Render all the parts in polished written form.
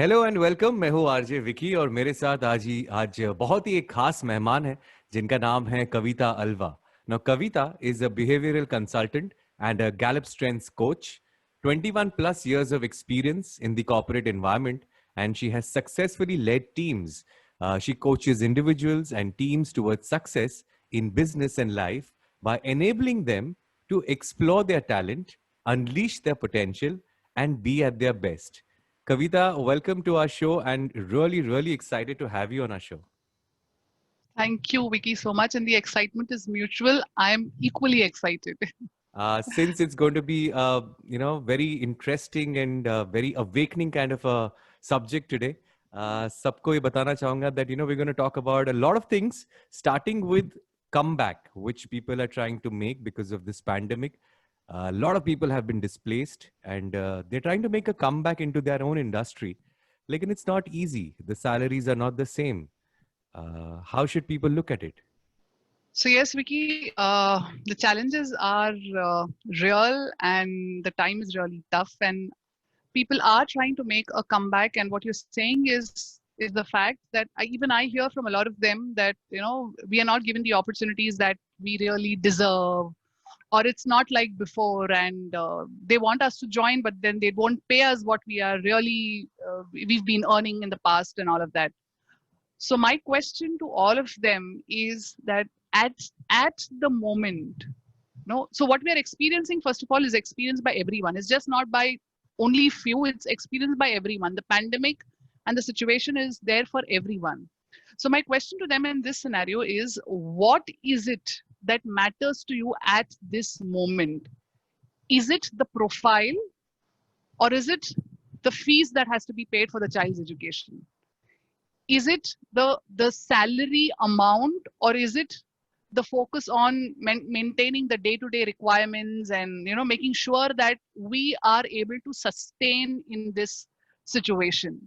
Hello and welcome. मैं हूँ RJ Vicky और मेरे साथ आज बहुत ही एक खास मेहमान है जिनका नाम है कविता अलवा। Now Kavita is a behavioural consultant and a Gallup strengths coach, 21 plus years of experience in the corporate environment, and she has successfully led teams. She coaches individuals and teams towards success in business and life by enabling them to explore their talent, unleash their potential, and be at their best. Kavita, welcome to our show and really excited to have you on our show. Thank you, Vicky, so much. And the excitement is mutual. I'm equally excited. Since it's going to be, very interesting and very awakening kind of a subject today, सबको ये बताना चाहूंगा that, we're going to talk about a lot of things, starting with comeback, which people are trying to make because of this pandemic. A lot of people have been displaced and they're trying to make a comeback into their own industry. Like, and it's not easy. The salaries are not the same. How should people look at it? So, yes, Vicky, the challenges are real and the time is really tough. And people are trying to make a comeback. And what you're saying is the fact that even I hear from a lot of them that, we are not given the opportunities that we really deserve, or it's not like before, and they want us to join, but then they won't pay us what we are really we've been earning in the past and all of that. So my question to all of them is that at the moment, no, so what we are experiencing, first of all, is experienced by everyone. It's just not by only few, it's experienced by everyone. The pandemic and the situation is there for everyone. So my question to them in this scenario is, what is it that matters to you at this moment? Is it the profile, or is it the fees that has to be paid for the child's education? Is it the salary amount, or is it the focus on maintaining the day-to-day requirements and making sure that we are able to sustain in this situation,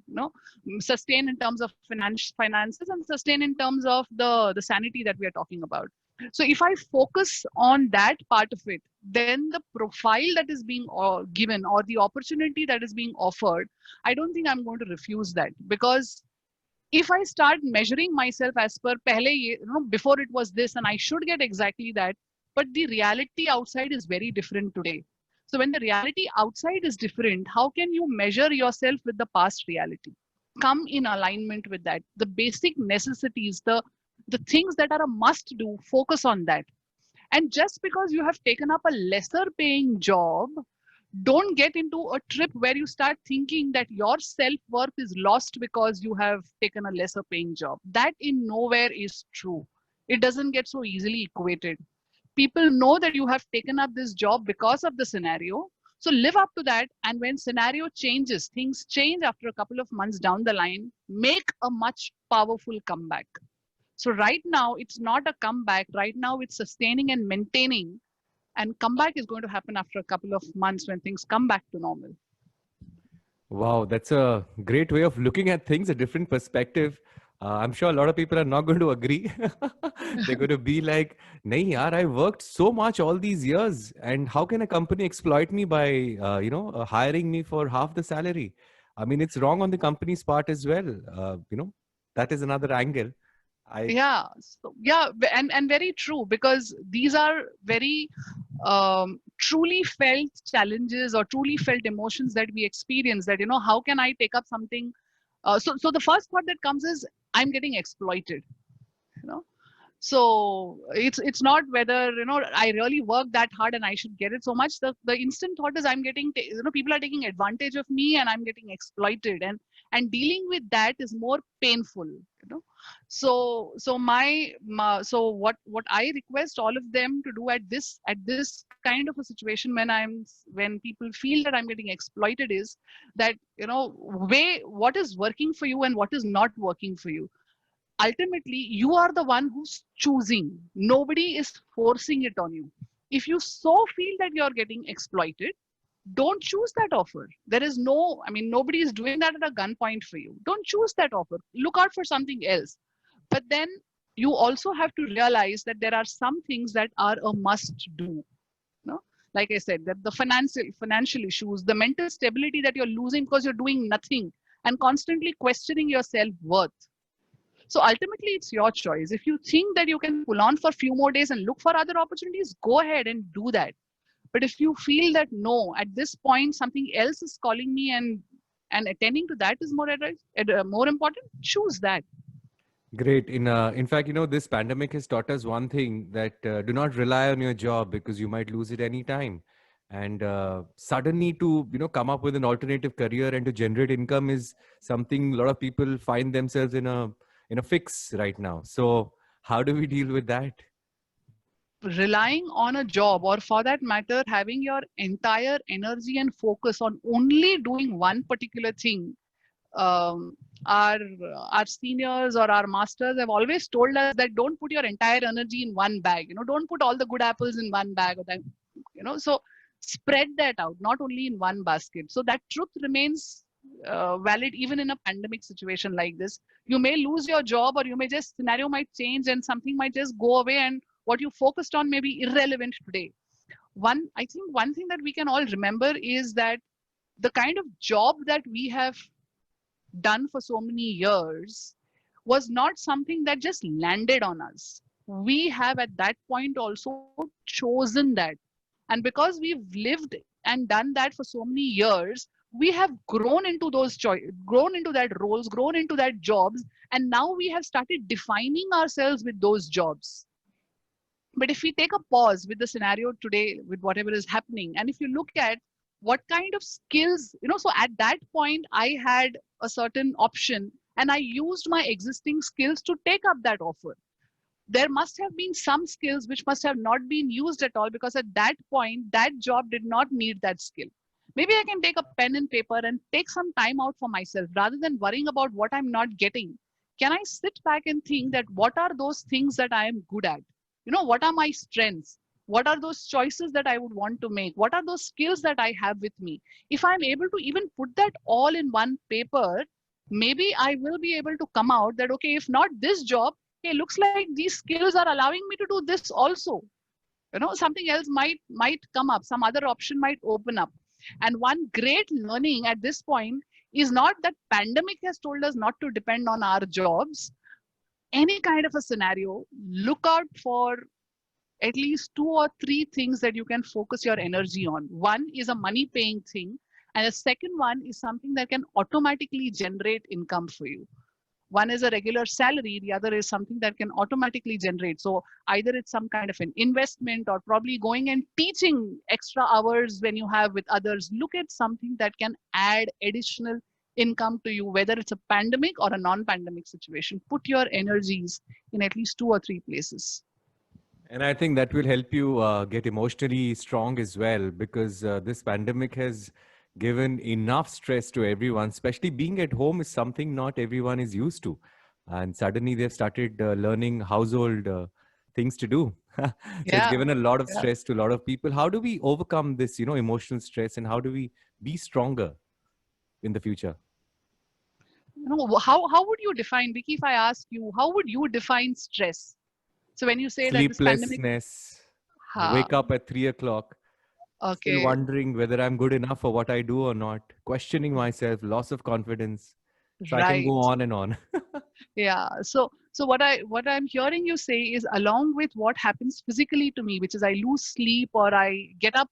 sustain in terms of finances, and sustain in terms of the sanity that we are talking about. So if I focus on that part of it, then the profile that is being given, or the opportunity that is being offered, I don't think I'm going to refuse that. Because if I start measuring myself as per pehle before it was this, and I should get exactly that, but the reality outside is very different today. So when the reality outside is different, how can you measure yourself with the past reality? Come in alignment with that. The basic necessities, the things that are a must do, focus on that. And just because you have taken up a lesser paying job, don't get into a trip where you start thinking that your self-worth is lost because you have taken a lesser paying job. That in nowhere is true. It doesn't get so easily equated. People know that you have taken up this job because of the scenario. So live up to that. And when scenario changes, things change after a couple of months down the line, make a much powerful comeback. So right now, it's not a comeback. Right now, it's sustaining and maintaining, and comeback is going to happen after a couple of months when things come back to normal. Wow, that's a great way of looking at things, a different perspective. I'm sure a lot of people are not going to agree. They're going to be like, "Nahi, yaar, I worked so much all these years, and how can a company exploit me by, hiring me for half the salary?" I mean, it's wrong on the company's part as well. That is another angle. I Yeah, so, yeah, and very true, because these are very truly felt challenges or truly felt emotions that we experience. That how can I take up something? So the first thought that comes is, I'm getting exploited. You know, so it's not whether I really work that hard and I should get it so much. The instant thought is, I'm getting people are taking advantage of me and I'm getting exploited, and dealing with that is more painful. So what I request all of them to do at this kind of a situation, when people feel that I'm getting exploited, is that weigh what is working for you and what is not working for you. Ultimately, you are the one who's choosing. Nobody is forcing it on you. If you so feel that you're getting exploited, don't choose that offer. There is no, I mean, nobody is doing that at a gunpoint for you. Don't choose that offer. Look out for something else. But then you also have to realize that there are some things that are a must do. No? Like I said, that the financial issues, the mental stability that you're losing because you're doing nothing, and constantly questioning your self-worth. So ultimately, it's your choice. If you think that you can pull on for a few more days and look for other opportunities, go ahead and do that. But if you feel that no, at this point something else is calling me, and attending to that is more important, choose that. Great. In fact, this pandemic has taught us one thing, that do not rely on your job, because you might lose it anytime. And suddenly to come up with an alternative career and to generate income is something a lot of people find themselves in a fix right now. So how do we deal with that? Relying on a job, or for that matter having your entire energy and focus on only doing one particular thing, um, our our seniors or our masters have always told us that don't put your entire energy in one bag, don't put all the good apples in one bag, or that, so spread that out, not only in one basket. So that truth remains valid even in a pandemic situation like this. You may lose your job, or you may just, scenario might change and something might just go away, and what you focused on may be irrelevant today. I think one thing that we can all remember is that the kind of job that we have done for so many years was not something that just landed on us. We have at that point also chosen that. And because we've lived and done that for so many years, we have grown into grown into that roles, grown into that jobs, and now we have started defining ourselves with those jobs. But if we take a pause with the scenario today, with whatever is happening, and if you look at what kind of skills, so at that point, I had a certain option and I used my existing skills to take up that offer. There must have been some skills which must have not been used at all, because at that point, that job did not need that skill. Maybe I can take a pen and paper and take some time out for myself rather than worrying about what I'm not getting. Can I sit back and think that what are those things that I am good at? What are my strengths? What are those choices that I would want to make? What are those skills that I have with me? If I'm able to even put that all in one paper, maybe I will be able to come out that, okay, if not this job, hey, looks like these skills are allowing me to do this also. Something else might come up, some other option might open up. And one great learning at this point is not that pandemic has told us not to depend on our jobs. Any kind of a scenario, look out for at least 2 or 3 things that you can focus your energy on. One is a money paying thing, and the second one is something that can automatically generate income for you. One is a regular salary, the other is something that can automatically generate. So either it's some kind of an investment, or probably going and teaching extra hours when you have with others. Look at something that can add additional income to you, whether it's a pandemic or a non-pandemic situation. Put your energies in at least 2 or 3 places. And I think that will help you get emotionally strong as well, because this pandemic has given enough stress to everyone. Especially being at home is something not everyone is used to. And suddenly they've started learning household things to do. So it's Yeah. given a lot of Yeah. stress to a lot of people. How do we overcome this, emotional stress, and how do we be stronger in the future? How would you define, Vicky, if I ask you, how would you define stress? So when you say that this pandemic, Sleeplessness, ha, wake up at 3 o'clock, still okay, wondering whether I'm good enough for what I do or not, questioning myself, loss of confidence. So I can go right. on and on. Yeah. So what I'm hearing you say is, along with what happens physically to me, which is I lose sleep or I get up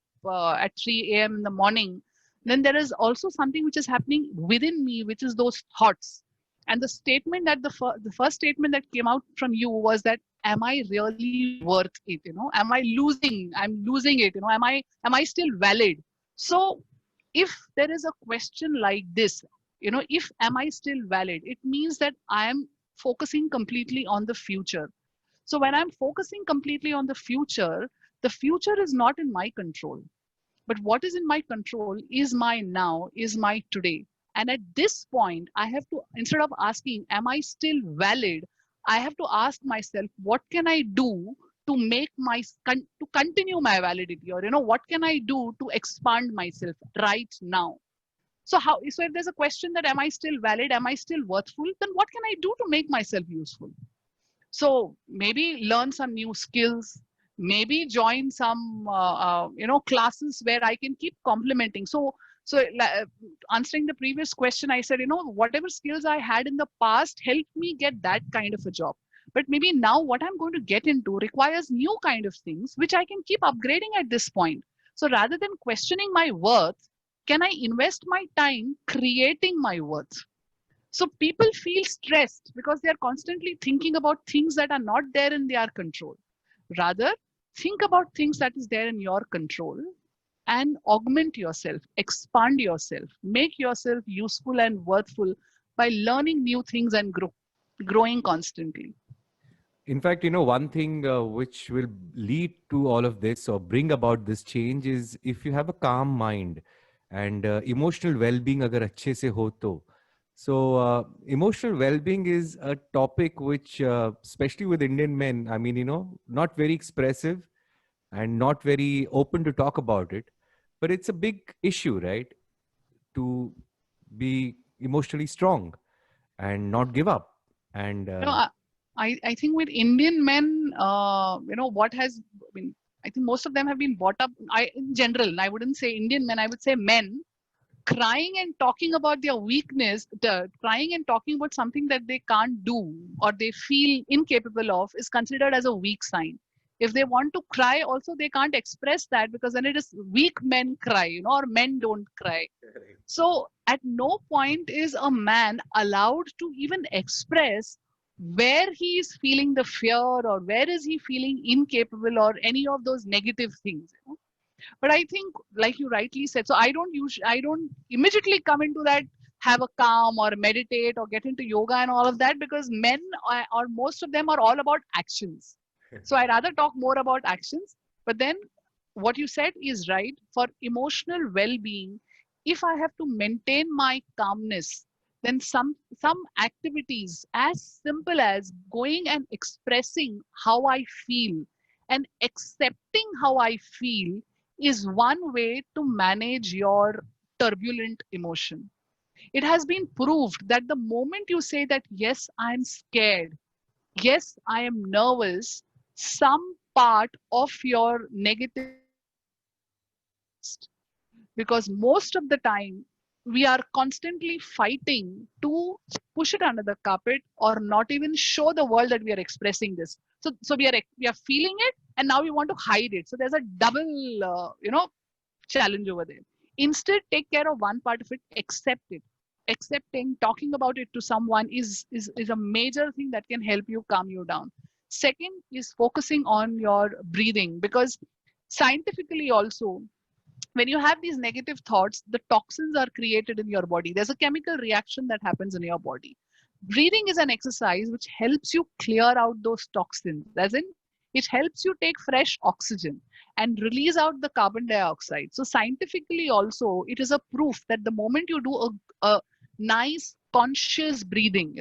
at 3 a.m. in the morning, then there is also something which is happening within me, which is those thoughts. And the statement that the first statement that came out from you was that, am I really worth it? Am I losing? I'm losing it. Am I still valid? So if there is a question like this, if am I still valid, it means that I am focusing completely on the future. So when I'm focusing completely on the future is not in my control, but what is in my control is my now, is my today. And at this point, I have to, instead of asking am I still valid, I have to ask myself, what can I do to make to continue my validity, or what can I do to expand myself right now. So if there's a question that am I still valid, am I still worthful, then what can I do to make myself useful? So maybe learn some new skills, maybe join some classes where I can keep complementing. So answering the previous question, I said, whatever skills I had in the past helped me get that kind of a job. But maybe now what I'm going to get into requires new kind of things, which I can keep upgrading at this point. So rather than questioning my worth, can I invest my time creating my worth? So people feel stressed because they are constantly thinking about things that are not there in their control. Rather, think about things that is there in your control and augment yourself, expand yourself, make yourself useful and worthful by learning new things and growing constantly. In fact, one thing which will lead to all of this or bring about this change is if you have a calm mind and emotional well-being agar अच्छे से हो तो. So emotional well-being is a topic which, especially with Indian men, I mean, not very expressive and not very open to talk about it, but it's a big issue, right? To be emotionally strong and not give up. And You know, I think with Indian men, what has, I mean, I think most of them have been brought up, in general, I wouldn't say Indian men, I would say men, crying and talking about their weakness, crying and talking about something that they can't do or they feel incapable of is considered as a weak sign. If they want to cry, also they can't express that because then it is weak men cry, or men don't cry. So at no point is a man allowed to even express where he is feeling the fear or where is he feeling incapable or any of those negative things. But I think, like you rightly said, so I don't immediately come into that, have a calm or meditate or get into yoga and all of that, because men or most of them are all about actions. So I rather talk more about actions. But then what you said is right. For emotional well-being, if I have to maintain my calmness, then some activities as simple as going and expressing how I feel and accepting how I feel is one way to manage your turbulent emotion. It has been proved that the moment you say that, yes, I'm scared, yes, I am nervous, some part of your negative because most of the time we are constantly fighting to push it under the carpet or not even show the world that we are expressing this. So we are feeling it and now we want to hide it. So there's a double challenge over there. Instead, take care of one part of it, accept it. Accepting, talking about it to someone is a major thing that can help you calm you down. Second is focusing on your breathing, because scientifically also, when you have these negative thoughts, the toxins are created in your body. There's a chemical reaction that happens in your body. Breathing is an exercise which helps you clear out those toxins, as in it helps you take fresh oxygen and release out the carbon dioxide. So scientifically also, it is a proof that the moment you do a nice conscious breathing,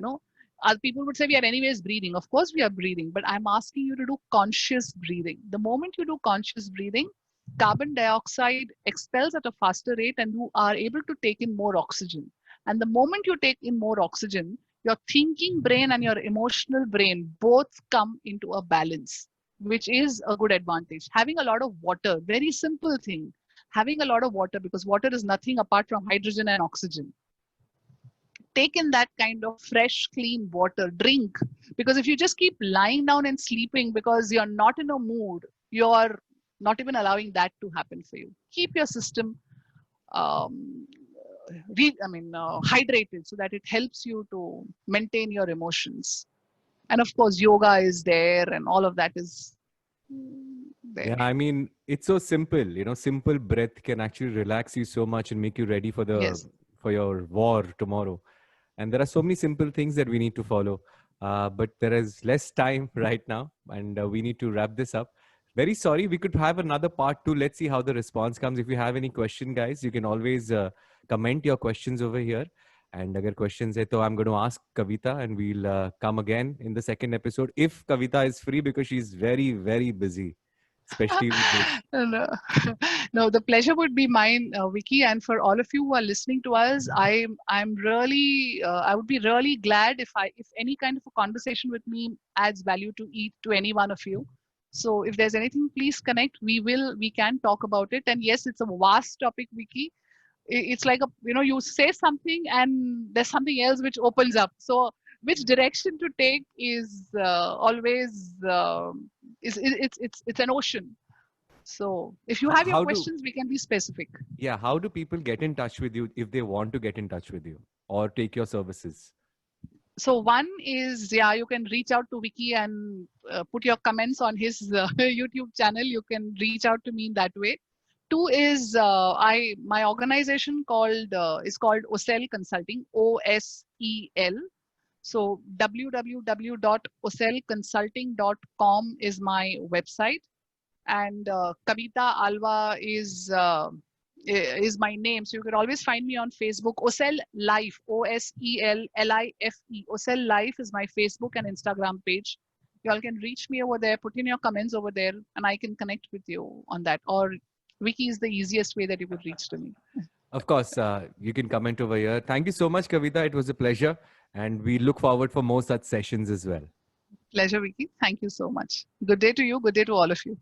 other people would say we are anyways breathing. Of course we are breathing, but I'm asking you to do conscious breathing. The moment you do conscious breathing, carbon dioxide expels at a faster rate and you are able to take in more oxygen. And the moment you take in more oxygen, your thinking brain and your emotional brain both come into a balance, which is a good advantage. Having a lot of water, very simple thing. Having a lot of water, because water is nothing apart from hydrogen and oxygen. Take in that kind of fresh, clean water, drink. Because if you just keep lying down and sleeping because you're not in a mood, you're not even allowing that to happen for you. Keep your system um, hydrated so that it helps you to maintain your emotions. And of course, yoga is there and all of that is there. Yeah, I mean, it's so simple. Simple breath can actually relax you so much and make you ready for Yes. for your war tomorrow. And there are so many simple things that we need to follow. But there is less time right now, and we need to wrap this up. Very sorry, we could have another part two. Let's see how the response comes. If you have any question, guys, you can always comment your questions over here. And agar questions hai, to I'm going to ask Kavita, and we'll come again in the second episode if Kavita is free, because she's very, very busy, especially with this. No, no, the pleasure would be mine, Vicky, and for all of you who are listening to us, I'm really I would be really glad if any kind of a conversation with me adds value to any one of you. So if there's anything, please connect. We can talk about it. And yes, it's a vast topic, Vicky. it's like you say something and there's something else which opens up. So which direction to take is always it's an ocean. So if you have your How do questions, we can be specific. Yeah, how do people get in touch with you if they want to get in touch with you or take your services? So one is, yeah, you can reach out to Vicky and put your comments on his YouTube channel. You can reach out to me in that way. Two is my organization is called OSEL Consulting, OSEL. So www.oselconsulting.com is my website, and Kavita Alva is my name. So you can always find me on Facebook. OSEL Life, OSELLIFE. OSEL Life is my Facebook and Instagram page. You all can reach me over there, put in your comments over there, and I can connect with you on that. Or Wiki is the easiest way that you could reach to me. Of course, you can comment over here. Thank you so much, Kavita. It was a pleasure. And we look forward for more such sessions as well. Pleasure, Vicky. Thank you so much. Good day to you. Good day to all of you.